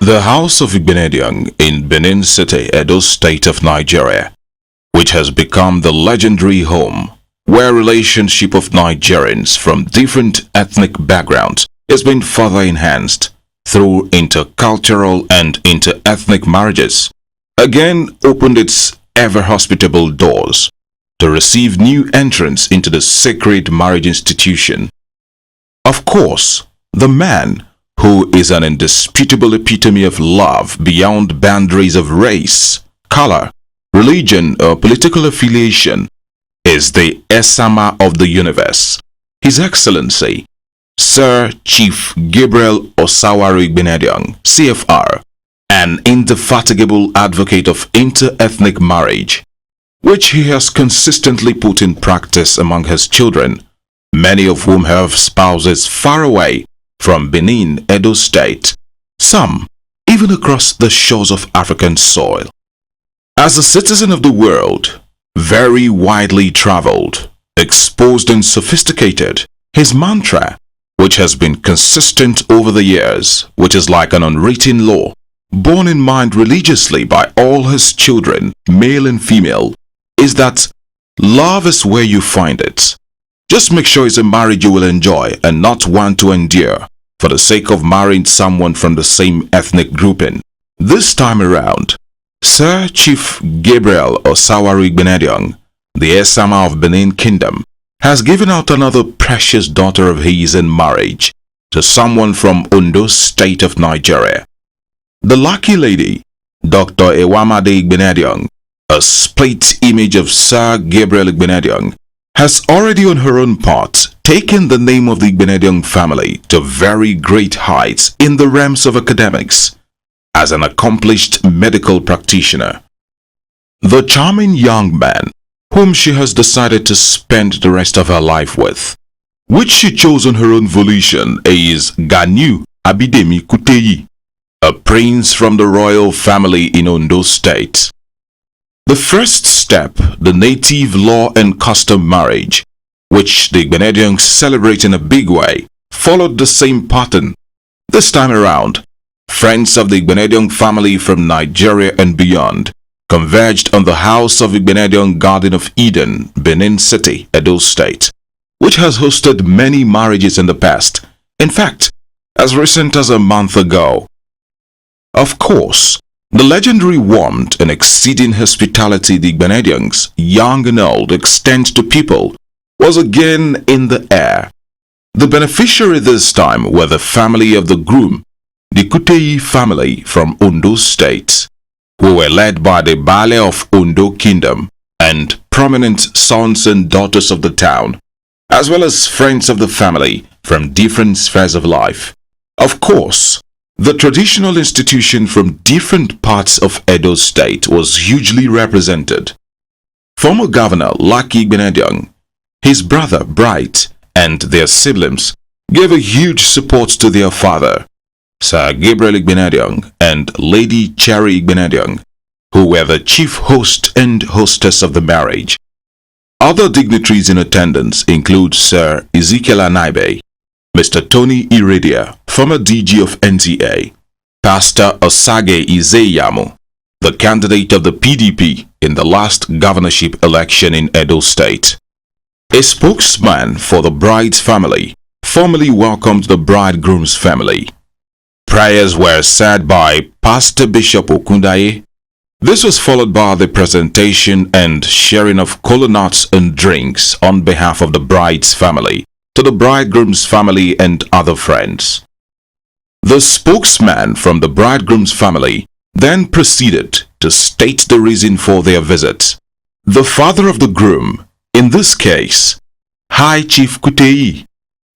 The house of Igbinedion in Benin City, Edo State of Nigeria, which has become the legendary home where relationship of Nigerians from different ethnic backgrounds is being further enhanced through intercultural and inter-ethnic marriages, again opened its ever-hospitable doors to receive new entrants into the sacred marriage institution. Of course, the man who is an indisputable epitome of love beyond boundaries of race, color, religion, or political affiliation is the Esama of the universe, His Excellency, Sir Chief Gabriel Osawaru Igbinedion, CFR, an indefatigable advocate of inter-ethnic marriage, which he has consistently put in practice among his children, many of whom have spouses far away from Benin, Edo State, some even across the shores of African soil. As a citizen of the world, very widely traveled, exposed and sophisticated, his mantra, which has been consistent over the years, which is like an unwritten law, borne in mind religiously by all his children, male and female, is that love is where you find it. Just make sure it's a marriage you will enjoy and not one to endure for the sake of marrying someone from the same ethnic grouping. This time around, Sir Chief Gabriel Osawaru Igbinedion, the Esama of Benin Kingdom, has given out another precious daughter of his in marriage to someone from Ondo State of Nigeria. The lucky lady, Dr. Ewemade Igbinedion, a split image of Sir Gabriel Igbinedion, has already on her own part taken the name of the Igbinedion family to very great heights in the realms of academics as an accomplished medical practitioner. The charming young man whom she has decided to spend the rest of her life with, which she chose on her own volition, is Ganiu Abidemi Kuteyi, a prince from the royal family in Ondo State. The first step, the native law and custom marriage, which the Igbinedions celebrate in a big way, followed the same pattern. This time around, friends of the Igbinedion family from Nigeria and beyond converged on the house of Igbinedion Garden of Eden, Benin City, Edo State, which has hosted many marriages in the past, in fact, as recent as a month ago. Of course, the legendary warmth and exceeding hospitality the Igbinedions, young and old, extend to people was again in the air. The beneficiary this time were the family of the groom, the Kuteyi family from Ondo State, who were led by the Bale of Ondo Kingdom and prominent sons and daughters of the town, as well as friends of the family from different spheres of life. Of course, the traditional institution from different parts of Edo State was hugely represented. Former Governor Lucky Igbinedion, his brother Bright, and their siblings gave a huge support to their father, Sir Gabriel Igbinedion and Lady Cherry Igbinedion, who were the chief host and hostess of the marriage. Other dignitaries in attendance include Sir Ezekiel Anaibe, Mr. Tony Iridia, former DG of NTA, Pastor Osage Izeyamu, the candidate of the PDP in the last governorship election in Edo State. A spokesman for the bride's family formally welcomed the bridegroom's family. Prayers were said by Pastor Bishop Okundaye. This was followed by the presentation and sharing of kola nuts and drinks on behalf of the bride's family to the bridegroom's family and other friends. The spokesman from the bridegroom's family then proceeded to state the reason for their visit. The father of the groom, in this case, High Chief Kuteyi,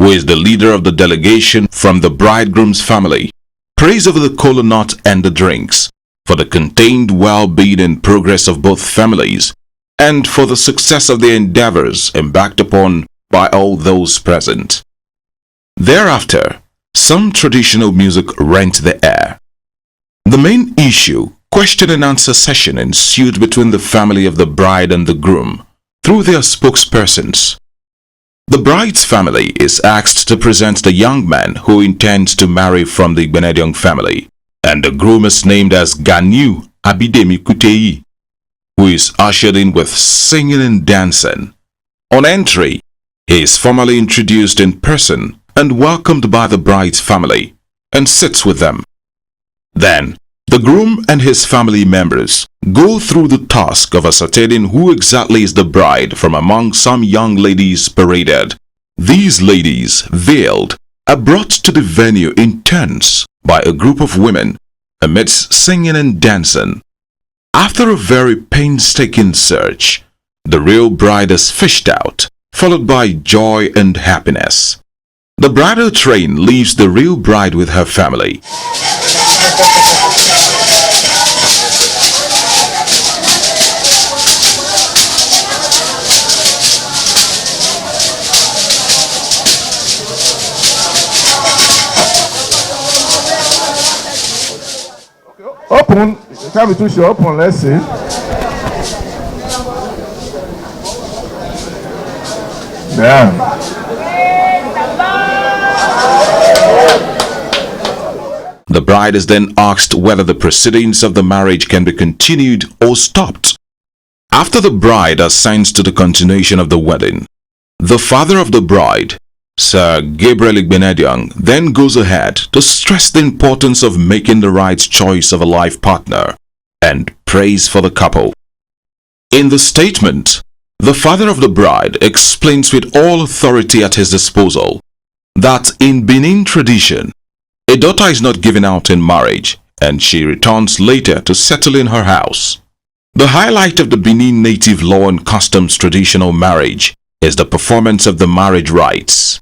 who is the leader of the delegation from the bridegroom's family, praised over the kola nut and the drinks for the contained well-being and progress of both families and for the success of their endeavors embarked upon by all those present. Thereafter, some traditional music rent the air. The main issue, question and answer session ensued between the family of the bride and the groom through their spokespersons. The bride's family is asked to present the young man who intends to marry from the Igbinedion family, and the groom is named as Ewemade, who is ushered in with singing and dancing. On entry, he is formally introduced in person and welcomed by the bride's family and sits with them. Then, the groom and his family members go through the task of ascertaining who exactly is the bride from among some young ladies paraded. These ladies, veiled, are brought to the venue in turns by a group of women amidst singing and dancing. After a very painstaking search, the real bride is fished out, followed by joy and happiness. The bridal train leaves the real bride with her family. Open, can't be too sure. Open, let's see. Damn. The bride is then asked whether the proceedings of the marriage can be continued or stopped. After the bride assents to the continuation of the wedding, the father of the bride, Sir Gabriel Igbinedion'S, then goes ahead to stress the importance of making the right choice of a life partner and prays for the couple. In the statement, the father of the bride explains with all authority at his disposal that in Benin tradition, a daughter is not given out in marriage and she returns later to settle in her house. The highlight of the Benin native law and customs traditional marriage is the performance of the marriage rites.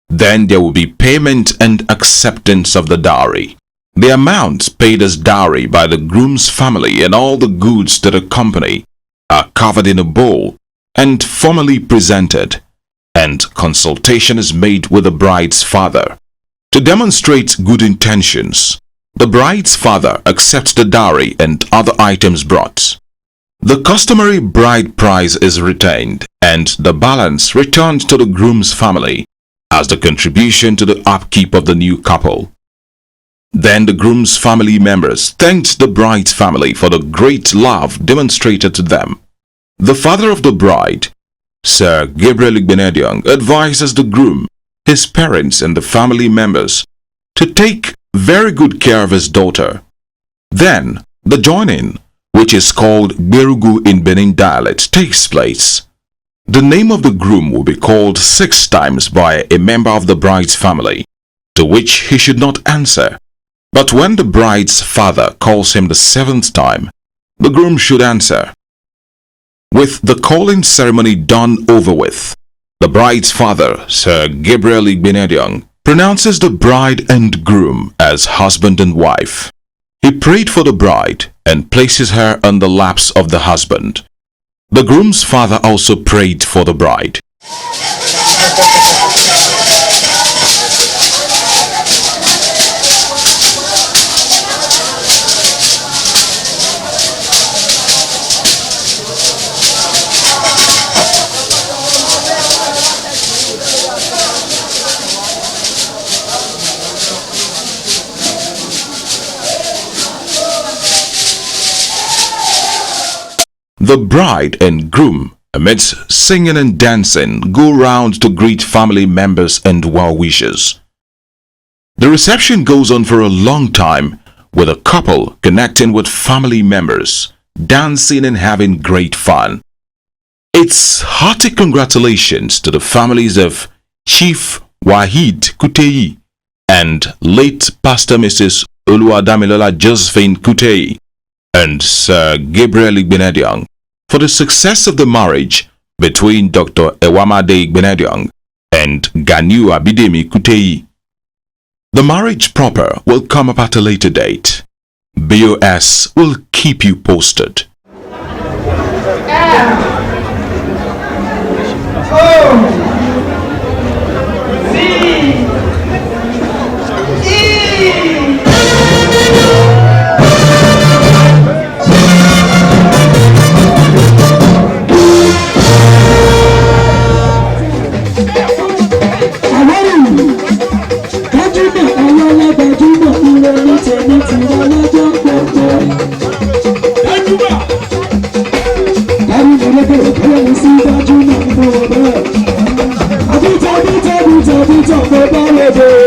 Then there will be payment and acceptance of the dowry. The amount paid as dowry by the groom's family and all the goods that accompany are covered in a bowl and formally presented, and consultation is made with the bride's father. To demonstrate good intentions, the bride's father accepts the dowry and other items brought. The customary bride price is retained and the balance returned to the groom's family as the contribution to the upkeep of the new couple. Then the groom's family members thanked the bride's family for the great love demonstrated to them. The father of the bride, Sir Gabriel Igbinedion'S, advises the groom, his parents and the family members to take very good care of his daughter. Then the joining, which is called Berugu in Benin dialect, takes place. The name of the groom will be called 6 times by a member of the bride's family, to which he should not answer. But when the bride's father calls him the 7th time, the groom should answer. With the calling ceremony done over with, the bride's father, Sir Gabriel Igbinedion'S, pronounces the bride and groom as husband and wife. He prayed for the bride and places her on the laps of the husband. The groom's father also prayed for the bride. The bride and groom, amidst singing and dancing, go round to greet family members and well-wishers. The reception goes on for a long time, with the couple connecting with family members, dancing and having great fun. It's hearty congratulations to the families of Chief Wahid Kuteyi and late Pastor Mrs. Oluwadamilola Josephine Kuteyi and Sir Gabriel Igbinedion'S for the success of the marriage between Dr. Ewemade Igbinedion'S and Ewemade. The marriage proper will come up at a later date. BOS will keep you posted. Gbajúmọ̀ tó fẹ́ bá lè dé.